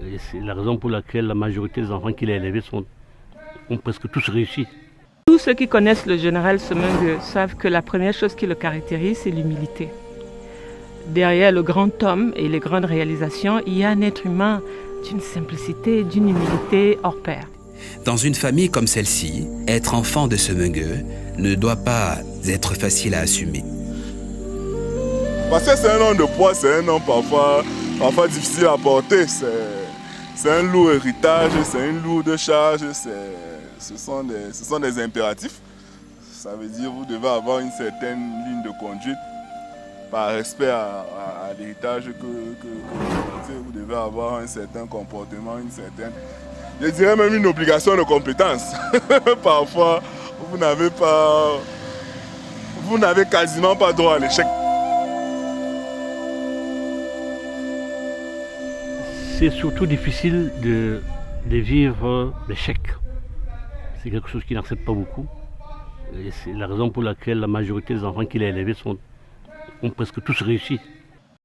Et c'est la raison pour laquelle la majorité des enfants qu'il a élevés ont presque tous réussi. Tous ceux qui connaissent le général Semengue savent que la première chose qui le caractérise, c'est l'humilité. Derrière le grand homme et les grandes réalisations, il y a un être humain d'une simplicité, d'une humilité hors pair. Dans une famille comme celle-ci, être enfant de Semengue ne doit pas être facile à assumer. Parce que c'est un homme de poids, c'est un homme parfois difficile à porter. C'est un lourd héritage, c'est une lourde charge, ce sont des impératifs. Ça veut dire que vous devez avoir une certaine ligne de conduite par respect à l'héritage que vous portez. Vous devez avoir un certain comportement, je dirais même une obligation de compétence. Parfois, vous n'avez quasiment pas droit à l'échec. C'est surtout difficile de vivre l'échec. C'est quelque chose qu'il n'accepte pas beaucoup. Et c'est la raison pour laquelle la majorité des enfants qu'il a élevés ont presque tous réussi.